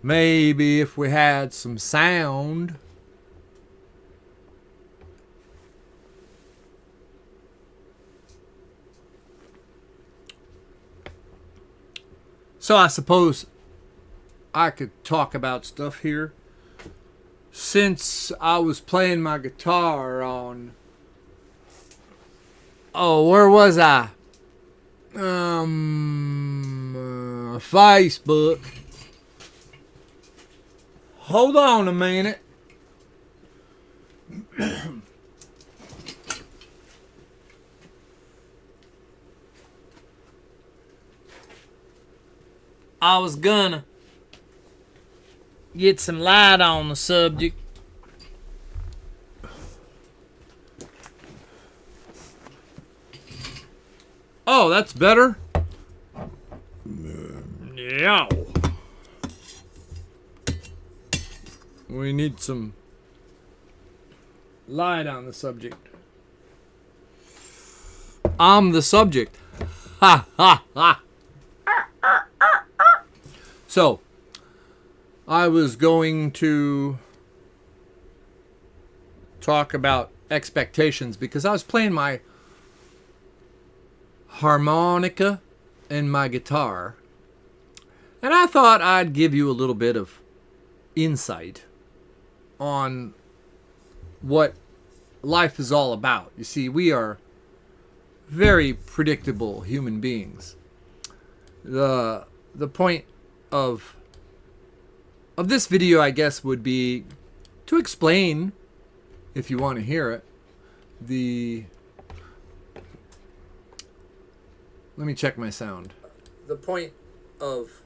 Maybe if we had some sound. So I suppose I could talk about stuff here. Since I was playing my guitar on... Oh, where was I? Facebook. Hold on a minute. I was gonna get some light on the subject. Oh, that's better. Yeah. We need some light on the subject. I'm the subject. Ha ha ha. So, I was going to talk about expectations because I was playing my harmonica and my guitar, and I thought I'd give you a little bit of insight on what life is all about. You see, we are very predictable human beings. The point of this video, I guess, would be to explain, if you want to hear it, let me check my sound. The point of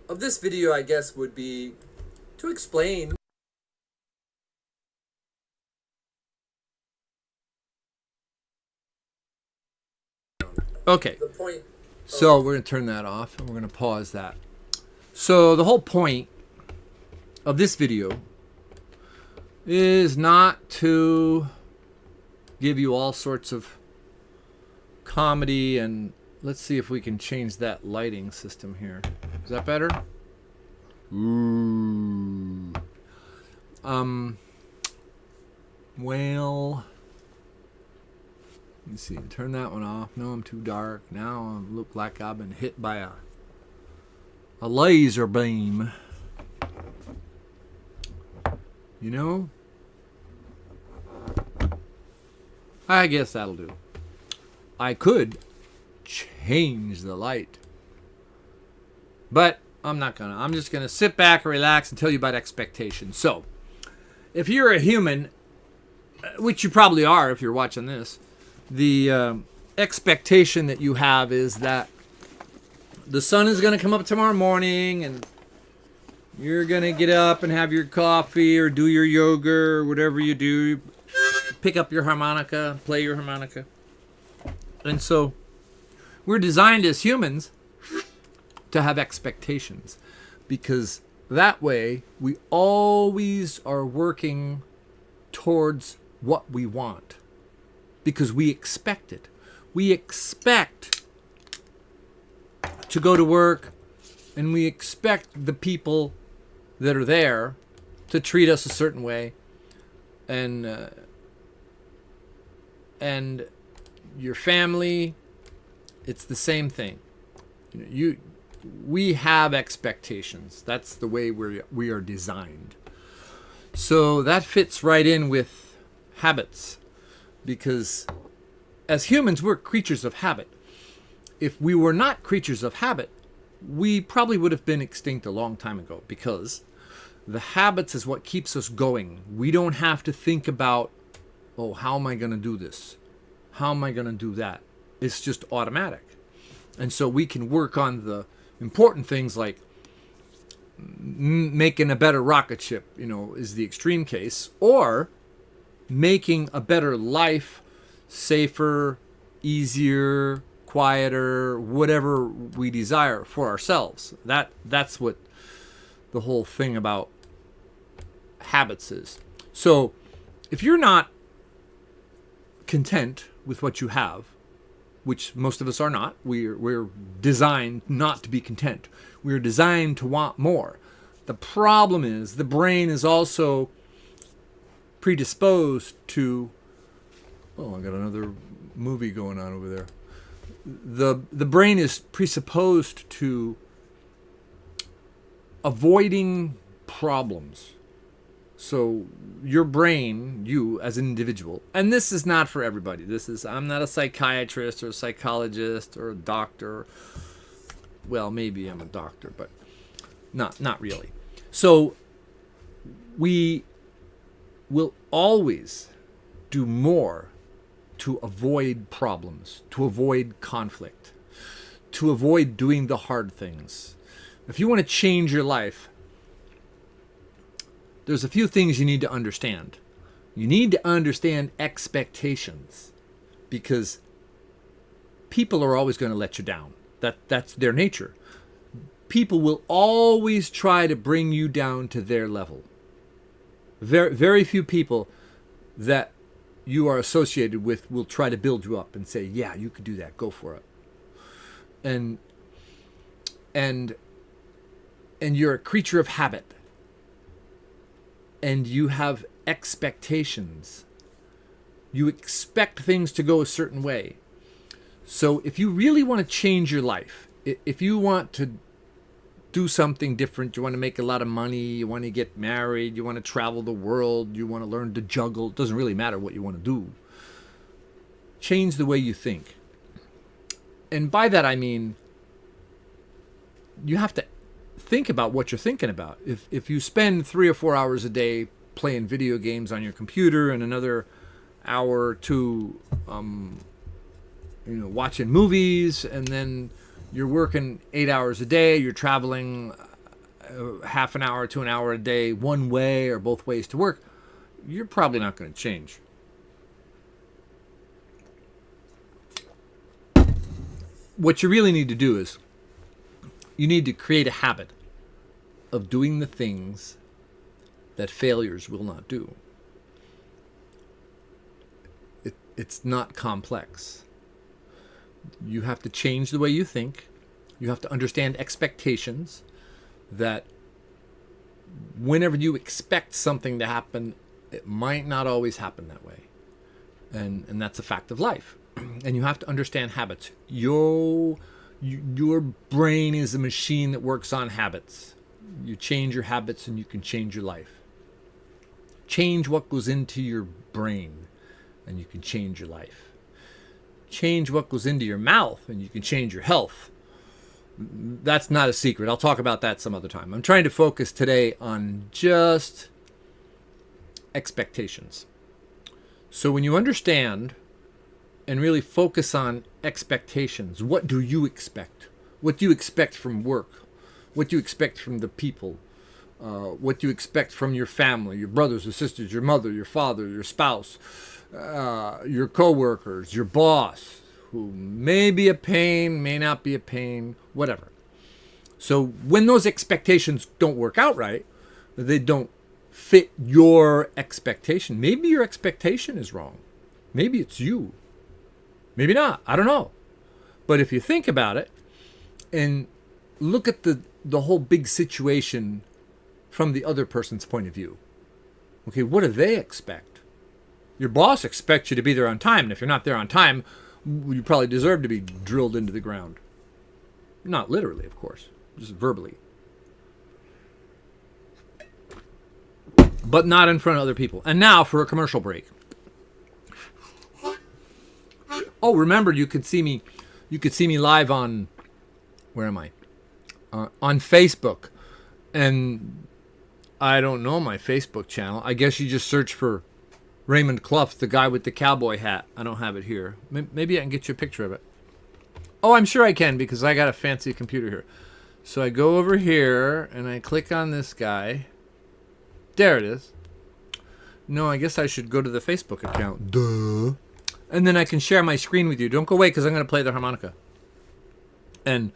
this video, I guess, would be to explain. Okay. So we're going to turn that off and we're going to pause that. So the whole point of this video is not to give you all sorts of comedy, and let's see if we can change that lighting system here. Is that better? Ooh. Well, let me see. Turn that one off. No, I'm too dark. Now I look like I've been hit by a laser beam. You know? I guess that'll do. I could change the light, but I'm not gonna. I'm just gonna sit back and relax and tell you about expectations. So, if you're a human, which you probably are if you're watching this, the expectation that you have is that the sun is gonna come up tomorrow morning and you're gonna get up and have your coffee or do your yoga or whatever you do. Pick up your harmonica, play your harmonica. And so we're designed as humans to have expectations, because that way we always are working towards what we want, because we expect it. We expect to go to work, and we expect the people that are there to treat us a certain way, and your family, it's the same thing. We have expectations. That's the way we are designed. So that fits right in with habits, because as humans, we're creatures of habit. If we were not creatures of habit, we probably would have been extinct a long time ago, because the habits is what keeps us going. We don't have to think about, oh, how am I going to do this? How am I going to do that? It's just automatic. And so we can work on the important things like making a better rocket ship, is the extreme case, or making a better life, safer, easier, quieter, whatever we desire for ourselves. That's what the whole thing about habits is. So if you're not content with what you have, which most of us are not. We're designed not to be content. We're designed to want more. The problem is the brain is also predisposed to... Oh, I got another movie going on over there. The brain is presupposed to avoiding problems. So your brain, you as an individual, and this is not for everybody. I'm not a psychiatrist or a psychologist or a doctor. Well, maybe I'm a doctor, but not really. So we will always do more to avoid problems, to avoid conflict, to avoid doing the hard things. If you want to change your life, there's a few things you need to understand. You need to understand expectations, because people are always going to let you down. That's their nature. People will always try to bring you down to their level. Very, very few people that you are associated with will try to build you up and say, yeah, you could do that, go for it. And you're a creature of habit. And you have expectations. You expect things to go a certain way. So if you really want to change your life, if you want to do something different, you want to make a lot of money, you want to get married, you want to travel the world, you want to learn to juggle, it doesn't really matter what you want to do. Change the way you think. And by that I mean, you have to think about what you're thinking about. If you spend 3 or 4 hours a day playing video games on your computer and another hour or two watching movies, and then you're working 8 hours a day, you're traveling half an hour to an hour a day one way or both ways to work, you're probably not going to change. What you really need to do is you need to create a habit of doing the things that failures will not do. It's not complex. You have to change the way you think. You have to understand expectations, that whenever you expect something to happen, it might not always happen that way. And that's a fact of life. And you have to understand habits. Your brain is a machine that works on habits. You change your habits and you can change your life. Change what goes into your brain and you can change your life. Change what goes into your mouth and you can change your health. That's not a secret. I'll talk about that some other time. I'm trying to focus today on just expectations. So when you understand and really focus on expectations, what do you expect? What do you expect from work? What do you expect from the people? What do you expect from your family, your brothers or sisters, your mother, your father, your spouse, your coworkers, your boss, who may be a pain, may not be a pain, whatever. So when those expectations don't work out right, they don't fit your expectation. Maybe your expectation is wrong. Maybe it's you. Maybe not. I don't know. But if you think about it and look at the whole big situation from the other person's point of view. Okay, what do they expect? Your boss expects you to be there on time, and if you're not there on time, you probably deserve to be drilled into the ground. Not literally, of course, just verbally. But not in front of other people. And now for a commercial break. Oh, remember, you could see me live on, where am I? On Facebook. And I don't know my Facebook channel. I guess you just search for Raymond Clough, the guy with the cowboy hat. I don't have it here. Maybe I can get you a picture of it. Oh, I'm sure I can, because I got a fancy computer here. So I go over here and I click on this guy. There it is. No, I guess I should go to the Facebook account. Duh. And then I can share my screen with you. Don't go away, because I'm going to play the harmonica. And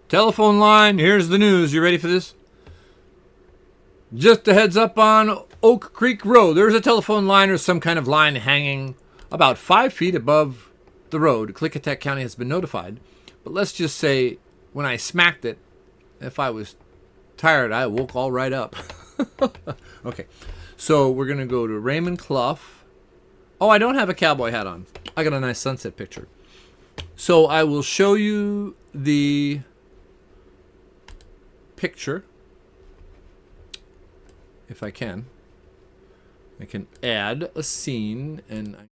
telephone line, here's the news. You ready for this? Just a heads up on Oak Creek Road. There's a telephone line or some kind of line hanging about 5 feet above the road. Klickitat County has been notified. But let's just say when I smacked it, if I was tired, I woke all right up. Okay, so we're going to go to Raymond Clough. Oh, I don't have a cowboy hat on. I got a nice sunset picture. So I will show you the picture if I can. I can add a scene and